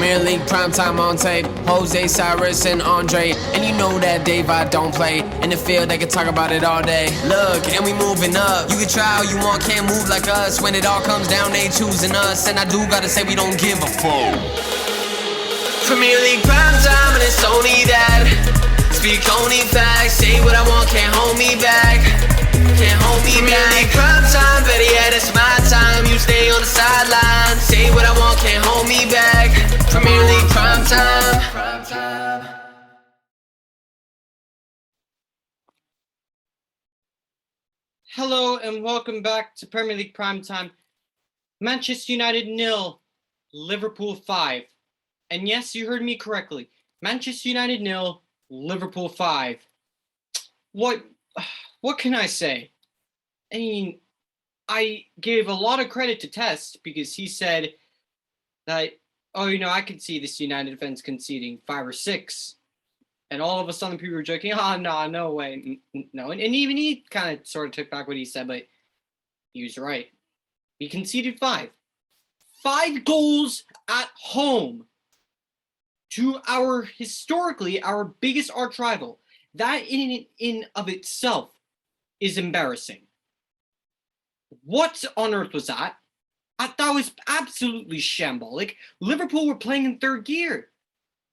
Premier League primetime on tape. Jose, Cyrus, and Andre. And you know that Daveye don't play. In the field, they can talk about it all day. Look, and we moving up. You can try all you want, can't move like us. When it all comes down, they choosing us. And I do gotta say, we don't give a fuck. Premier League primetime, and it's only that. Speak only facts. Say what I want, can't hold me back. Can't hold me back. Premier League primetime, better yet, it's my time. You stay on the sideline. Say what I want, can't hold me back. Premier League primetime. Hello and welcome back to Premier League primetime. Manchester United 0, Liverpool 5. And yes, you heard me correctly. Manchester United 0, Liverpool 5. What can I say? I mean, I gave a lot of credit to Test because he said that, I could see this United defense conceding 5 or 6. And all of a sudden people were joking, no way. No, and even he kind of sort of took back what he said, but he was right. We conceded 5. 5 goals at home to historically our biggest arch rival. That in of itself is embarrassing. What on earth was that? That was absolutely shambolic. Liverpool were playing in third gear.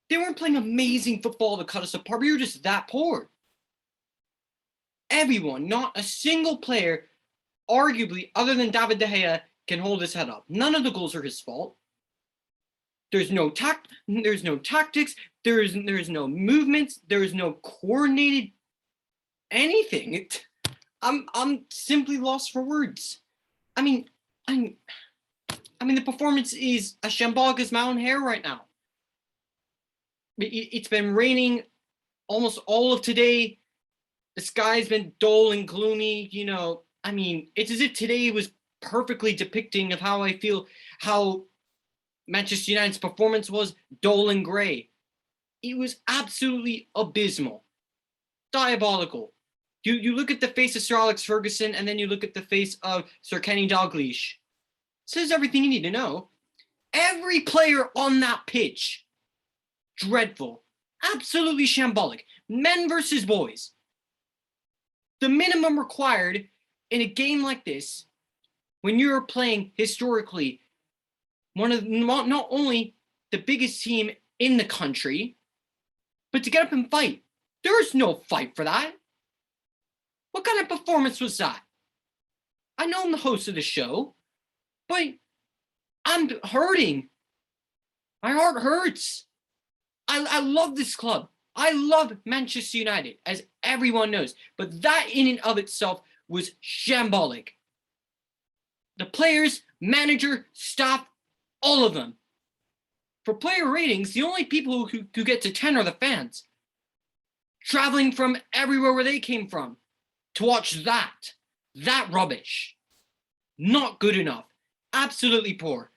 They weren't playing amazing football to cut us apart. We were just that poor. Everyone, not a single player, arguably, other than David De Gea, can hold his head up. None of the goals are his fault. There's no tactics. There's no movements. There's no coordinated anything. I'm simply lost for words. I mean, the performance is as shambolic as my own hair right now. It's been raining almost all of today. The sky's been dull and gloomy. It's as if today was perfectly depicting of how I feel, how Manchester United's performance was dull and gray. It was absolutely abysmal. Diabolical. You look at the face of Sir Alex Ferguson and then you look at the face of Sir Kenny Dalglish. Says everything you need to know. Every player on that pitch, dreadful. Absolutely shambolic. Men versus boys. The minimum required in a game like this, when you're playing historically one of not only the biggest team in the country, but to get up and fight. There's no fight for that. What kind of performance was that? I know I'm the host of the show, but I'm hurting. My heart hurts. I love this club. I love Manchester United, as everyone knows. But that in and of itself was shambolic. The players, manager, staff, all of them. For player ratings, the only people who get to 10 are the fans. Traveling from everywhere where they came from to watch that rubbish. Not good enough. Absolutely poor.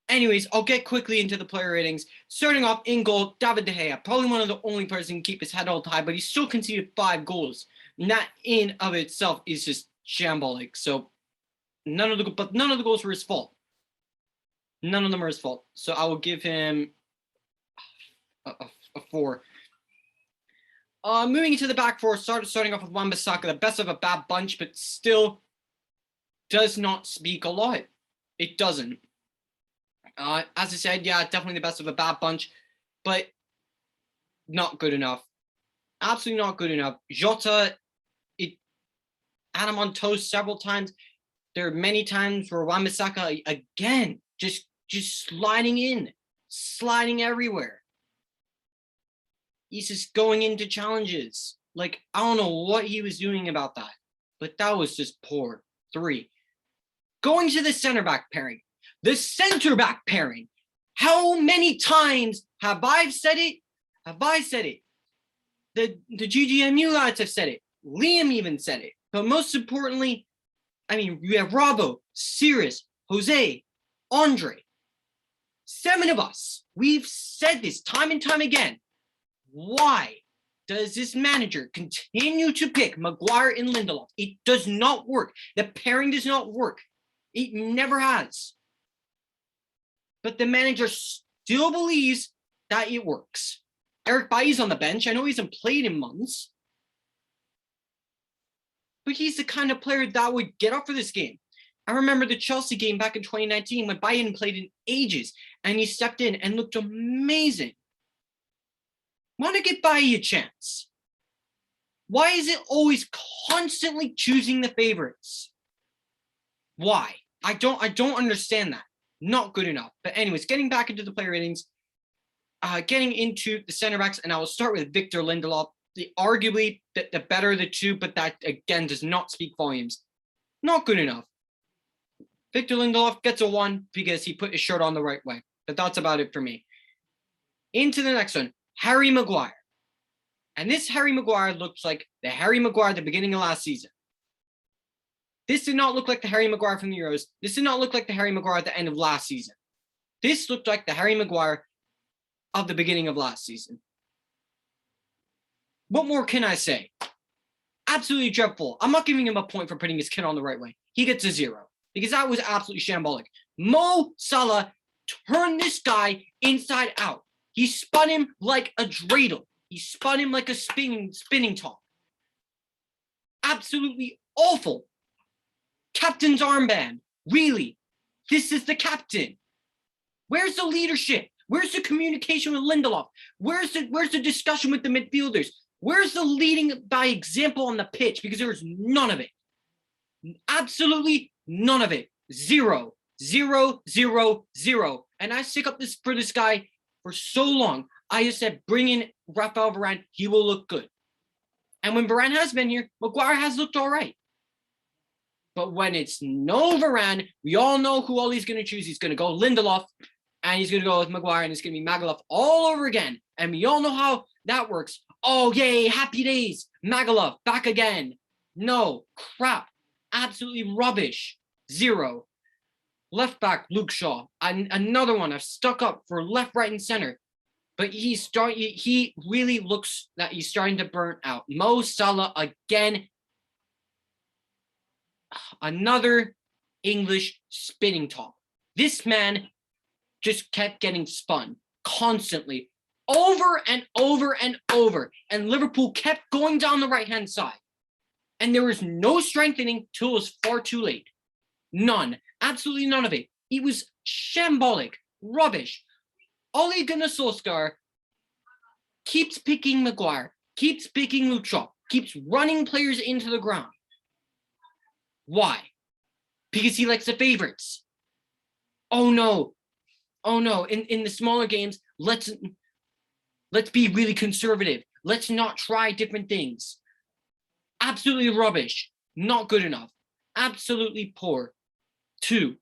Anyways, I'll get quickly into the player ratings. Starting off in goal, David De Gea. Probably one of the only players who can keep his head held high, but he still conceded 5 goals. And that in of itself is just shambolic. So none of the goals were his fault. None of them are his fault. So I will give him a 4. Moving into the back four, starting off with Wan-Bissaka, the best of a bad bunch, but still does not speak a lot. It doesn't. As I said, yeah, definitely the best of a bad bunch, but not good enough. Absolutely not good enough. Jota, it had him on toast several times. There are many times where Wan-Bissaka, again, just sliding everywhere. He's just going into challenges. I don't know what he was doing about that, but that was just poor. 3. Going to the center back pairing. The center back pairing. How many times have I said it? The GGMU lads have said it. Liam even said it. But most importantly, we have Robbo, Sirius, Jose, Andre. 7 of us. We've said this time and time again. Why does this manager continue to pick Maguire and Lindelof? It does not work. The pairing does not work. It never has. But the manager still believes that it works. Eric Bailly's on the bench. I know he hasn't played in months, but he's the kind of player that would get up for this game. I remember the Chelsea game back in 2019 when Bailly hadn't played in ages, and he stepped in and looked amazing. Want to give Bailly a chance? Why is it always constantly choosing the favorites? Why? I don't understand that. Not good enough. But anyways, getting back into the player ratings, getting into the center backs, and I will start with Victor Lindelof, arguably the better of the two, but that again does not speak volumes. Not good enough. Victor Lindelof gets a 1 because he put his shirt on the right way. But that's about it for me. Into the next one, Harry Maguire. And this Harry Maguire looks like the Harry Maguire at the beginning of last season. This did not look like the Harry Maguire from the Euros. This did not look like the Harry Maguire at the end of last season. This looked like the Harry Maguire of the beginning of last season. What more can I say? Absolutely dreadful. I'm not giving him a point for putting his kid on the right way. He gets a 0 because that was absolutely shambolic. Mo Salah turned this guy inside out. He spun him like a dreidel. He spun him like a spinning top. Absolutely awful. Captain's armband. Really? This is the captain. Where's the leadership? Where's the communication with Lindelof? Where's the discussion with the midfielders? Where's the leading by example on the pitch? Because there was none of it. Absolutely none of it. 0, 0, 0, 0. And I stick up for this guy for so long. I just said, bring in Raphael Varane. He will look good. And when Varane has been here, Maguire has looked all right. But when it's no Varane, we all know who all he's going to choose. He's going to go Lindelof, and he's going to go with Maguire, and it's going to be Magaluf all over again. And we all know how that works. Oh, yay, happy days. Magaluf, back again. No, crap. Absolutely rubbish. 0. Left back, Luke Shaw. Another one I've stuck up for left, right, and center. But he really looks that he's starting to burn out. Mo Salah again. Another English spinning top. This man just kept getting spun constantly, over and over and over. And Liverpool kept going down the right-hand side. And there was no strengthening till it was far too late. None. Absolutely none of it. It was shambolic. Rubbish. Ole Gunnar Solskjaer keeps picking Maguire, keeps picking Luke Shaw, keeps running players into the ground. Why? Because he likes the favorites. Oh no. Oh no. In the smaller games, let's be really conservative. Let's not try different things. Absolutely rubbish. Not good enough. Absolutely poor. 2.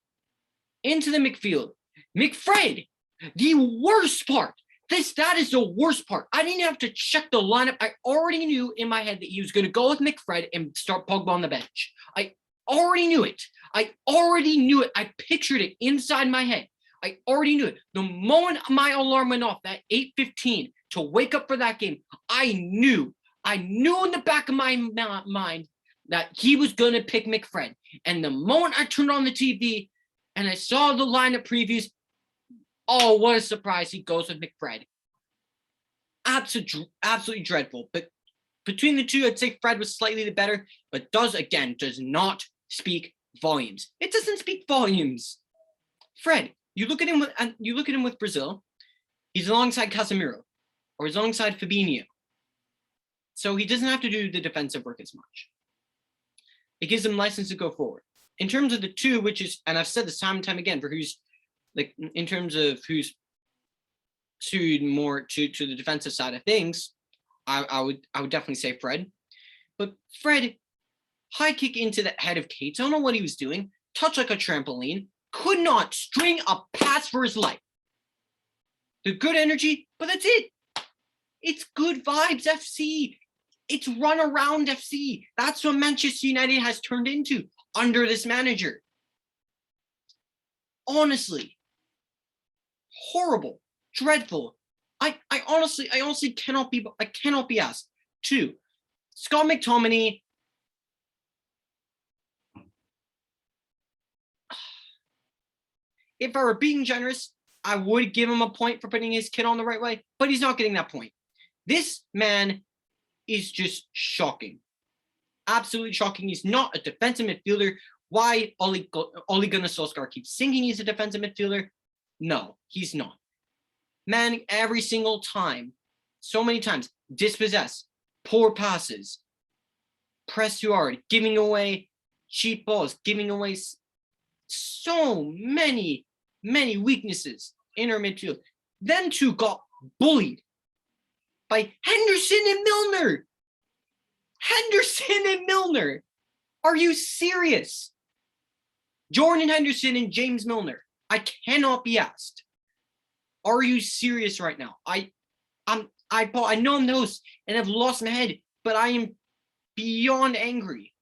Into the midfield. McFred. The worst part. That is the worst part. I didn't have to check the lineup. I already knew in my head that he was going to go with McFred and start Pogba on the bench. I already knew it. I pictured it inside my head. I already knew it. The moment my alarm went off at 8:15 to wake up for that game, I knew in the back of my mind that he was going to pick McFred. And the moment I turned on the TV and I saw the lineup previews, oh, what a surprise. He goes with McFred. Absolutely dreadful. But between the two, I'd say Fred was slightly the better, but does not speak volumes. It doesn't speak volumes. Fred, you look at him with Brazil, he's alongside Casemiro, or he's alongside Fabinho. So he doesn't have to do the defensive work as much. It gives him license to go forward. In terms of the two, which is, and I've said this time and time again, for who's like in terms of who's suited more to the defensive side of things, I would definitely say Fred. But Fred, high kick into the head of Kate. I don't know what he was doing. Touch like a trampoline. Could not string a pass for his life. The good energy, but that's it. It's good vibes FC. It's run around FC. That's what Manchester United has turned into under this manager. Honestly. Horrible. Dreadful. I honestly cannot be asked. 2. Scott McTominay. If I were being generous, I would give him a point for putting his kid on the right way, but he's not getting that point. This man is just shocking. Absolutely shocking. He's not a defensive midfielder. Why Ole Gunnar Solskjaer keeps thinking he's a defensive midfielder? No, he's not. Man, every single time, so many times, dispossess, poor passes, press too hard, giving away cheap balls, giving away so many weaknesses in our midfield. Them two got bullied by Henderson and Milner. Henderson and Milner. Are you serious? Jordan Henderson and James Milner. I cannot be asked. Are you serious right now? I know I'm the host and I've lost my head, but I am beyond angry.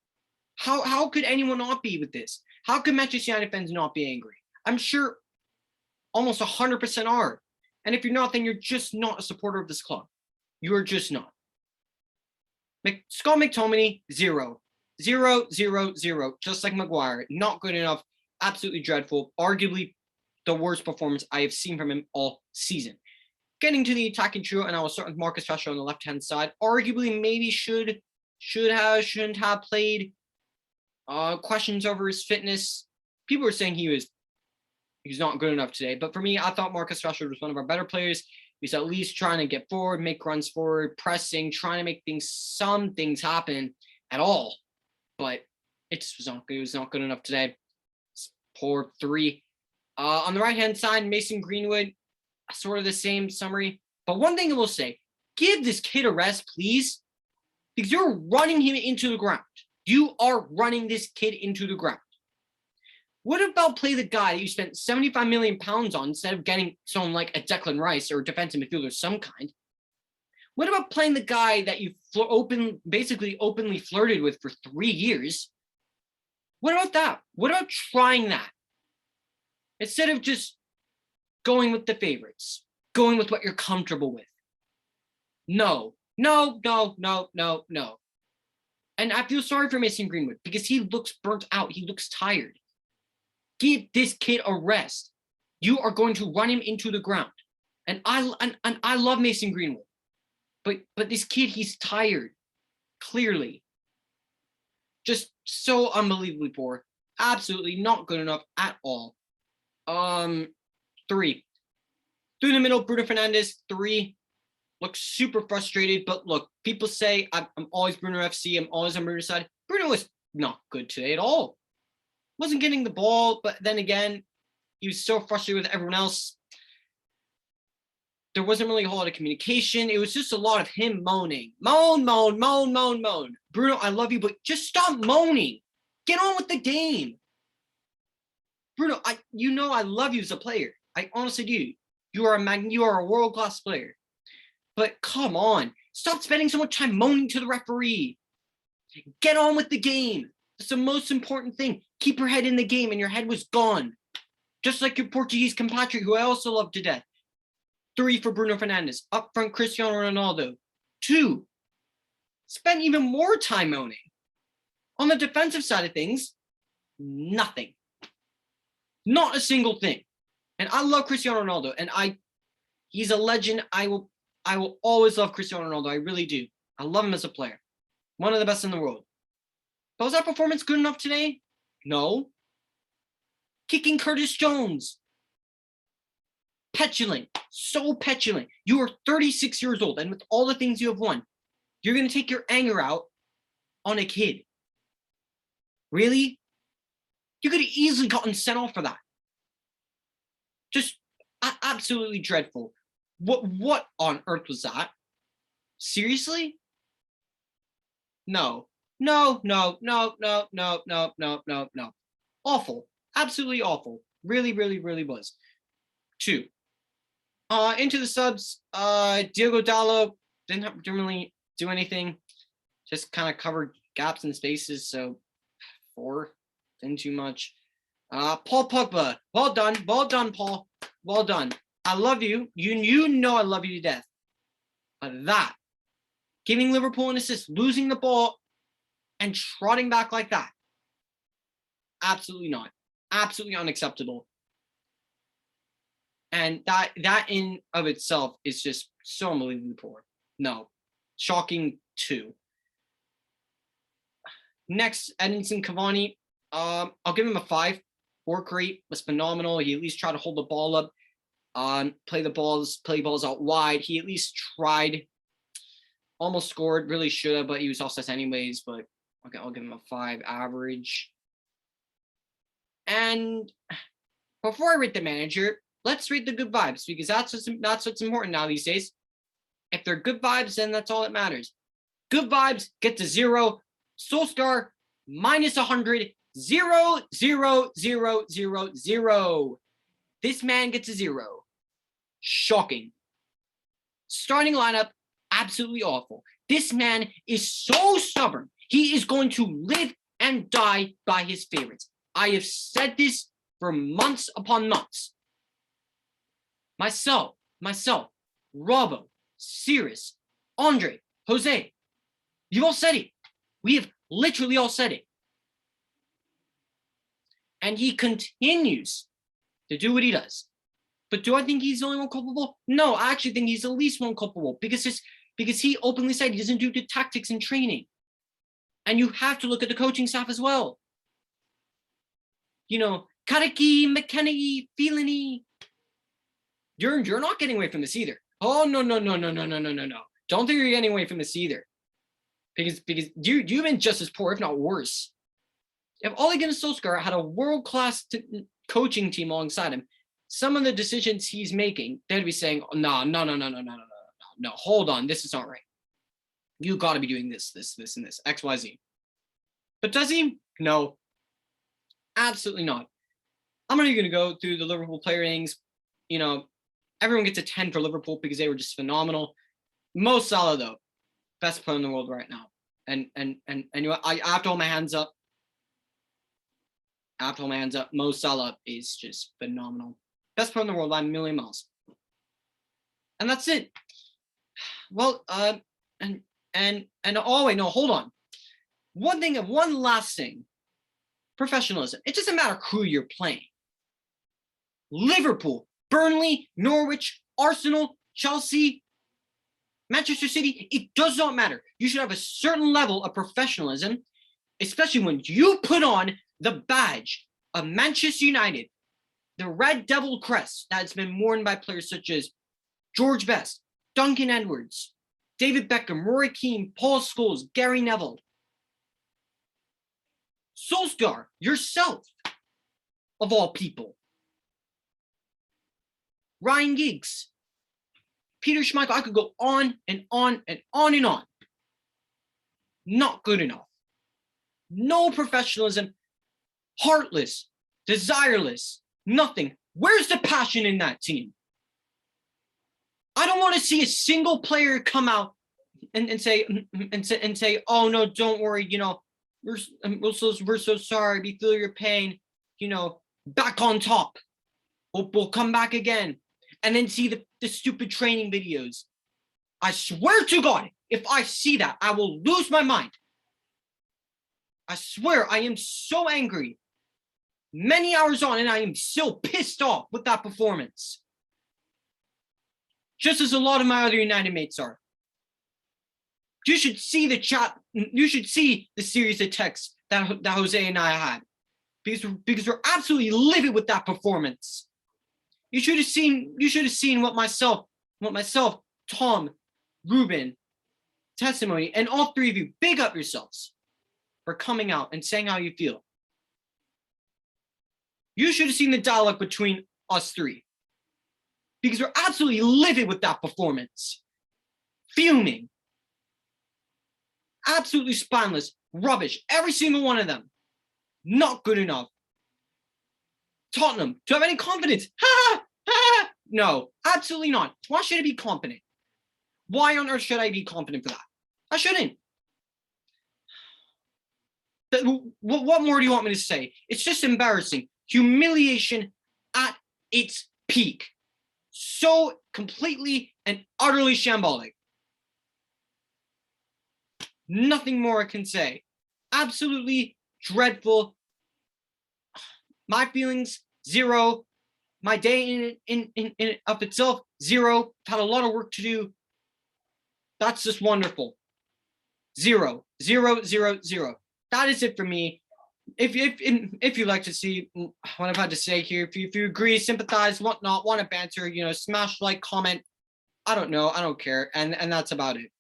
How could anyone not be with this? How could Manchester United fans not be angry? I'm sure almost 100% are. And if you're not, then you're just not a supporter of this club. You're just not. Scott McTominay, 0. 0, 0, 0. Just like Maguire. Not good enough. Absolutely dreadful. Arguably the worst performance I have seen from him all season. Getting to the attacking trio, and I will start with Marcus Rashford on the left-hand side. Arguably, maybe shouldn't have played. Questions over his fitness. People were saying he's not good enough today. But for me, I thought Marcus Rashford was one of our better players. He's at least trying to get forward, make runs forward, pressing, trying to make some things happen at all. But it just was not good. It was not good enough today. It's poor 3. On the right-hand side, Mason Greenwood, sort of the same summary. But one thing I will say, give this kid a rest, please. Because you're running him into the ground. You are running this kid into the ground. What about play the guy that you spent 75 million pounds on instead of getting someone like a Declan Rice or a defensive midfielder of some kind? What about playing the guy that you basically openly flirted with for 3 years? What about that? What about trying that? Instead of just going with the favorites, going with what you're comfortable with. No. And I feel sorry for Mason Greenwood because he looks burnt out. He looks tired. Give this kid a rest. You are going to run him into the ground. And I love Mason Greenwood. But this kid, he's tired. Clearly. Just so unbelievably poor. Absolutely not good enough at all. 3. Through the middle, Bruno Fernandes, 3. Looks super frustrated, but look, people say I'm always Bruno FC, I'm always on Bruno's side. Bruno was not good today at all. Wasn't getting the ball, but then again, he was so frustrated with everyone else. There wasn't really a whole lot of communication. It was just a lot of him moaning. Moan. Bruno, I love you, but just stop moaning. Get on with the game. Bruno, I love you as a player. I honestly do. You are a world-class player. But come on, stop spending so much time moaning to the referee. Get on with the game. It's the most important thing. Keep your head in the game, and your head was gone. Just like your Portuguese compatriot, who I also love to death. 3 for Bruno Fernandes. Up front, Cristiano Ronaldo. 2. Spent even more time moaning. On the defensive side of things, nothing. Not a single thing. And I love Cristiano Ronaldo, and he's a legend. I will always love Cristiano Ronaldo. I really do. I love him as a player. One of the best in the world. But was that performance good enough today? No. Kicking Curtis Jones. Petulant. So petulant. You are 36 years old, and with all the things you have won, you're going to take your anger out on a kid. Really? You could have easily gotten sent off for that. Just absolutely dreadful. What on earth was that? Seriously? No. Awful. Absolutely awful. Really was. 2. Into the subs, Diogo Dalot didn't really do anything. Just kind of covered gaps and spaces, so 4. Didn't too much. Paul Pogba. Well done, Paul. Well done. I love you. You know I love you to death. But that, giving Liverpool an assist, losing the ball, and trotting back like that, absolutely not. Absolutely unacceptable. And that in of itself is just so unbelievably poor. No, shocking 2. Next, Edinson Cavani. I'll give him a 5. Work rate was phenomenal. He at least tried to hold the ball up, play balls out wide. He at least tried. Almost scored, really should have, but he was offside anyways. But okay, I'll give him a 5 average. And before I rate the manager, let's rate the good vibes, because that's what's important now these days. If they're good vibes, then that's all that matters. Good vibes get to 0. Solskjaer minus 100. 0, 0, 0, 0, 0. This man gets a 0. Shocking. Starting lineup, absolutely awful. This man is so stubborn. He is going to live and die by his favorites. I have said this for months upon months. Myself, Robbo, Cirrus, Andre, Jose, you've all said it. We have literally all said it. And he continues to do what he does. But do I think he's the only one culpable? No, I actually think he's the least one culpable, because he openly said he doesn't do the tactics and training. And you have to look at the coaching staff as well. You know, Karaki, McKenny, Feelany. You're not getting away from this either. Oh, no. Don't think you're getting away from this either. Because you've been just as poor, if not worse. If Ole Gunnar Solskjaer had a world-class coaching team alongside him, some of the decisions he's making, they'd be saying, no, hold on, this is not right. You got to be doing this, and this, X, Y, Z. But does he? No, absolutely not. I'm already going to go through the Liverpool player ratings. You know, everyone gets a 10 for Liverpool because they were just phenomenal. Mo Salah, though, best player in the world right now. And you know, I have to hold my hands up. Mo Salah is just phenomenal. Best player in the world by a million miles. And that's it. Well, and oh wait, no, hold on. One last thing. Professionalism. It doesn't matter who you're playing. Liverpool, Burnley, Norwich, Arsenal, Chelsea, Manchester City, it does not matter. You should have a certain level of professionalism, especially when you put on the badge of Manchester United, the Red Devil crest that's been worn by players such as George Best, Duncan Edwards, David Beckham, Roy Keane, Paul Scholes, Gary Neville. Solskjaer, yourself, of all people. Ryan Giggs, Peter Schmeichel, I could go on and on and on and on. Not good enough. No professionalism, heartless, desireless, nothing. Where's the passion in that team? I don't want to see a single player come out and say, oh no, don't worry, you know, we're so sorry, we feel your pain, you know, back on top. We'll come back again. And then see the stupid training videos. I swear to God, if I see that, I will lose my mind. I swear, I am so angry. Many hours on, and I am still pissed off with that performance. Just as a lot of my other United mates are. You should see the chat. You should see the series of texts that Jose and I had. Because we're absolutely livid with that performance. You should have seen what myself, Tom, Ruben, Testimony, and all three of you, big up yourselves for coming out and saying how you feel. You should have seen the dialogue between us three. Because we're absolutely livid with that performance. Fuming. Absolutely spineless. Rubbish. Every single one of them. Not good enough. Tottenham, do you have any confidence? No, absolutely not. Why should I be confident? Why on earth should I be confident for that? I shouldn't. What more do you want me to say? It's just embarrassing. Humiliation at its peak. So completely and utterly shambolic. Nothing more I can say. Absolutely dreadful. My feelings, 0. My day in of itself, 0. Had a lot of work to do. That's just wonderful. 0, 0, 0, 0. That is it for me. If you like to see what I've had to say here, if you agree, sympathize, whatnot, want to banter, smash like, comment. I don't know, I don't care, and that's about it.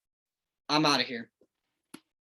I'm out of here.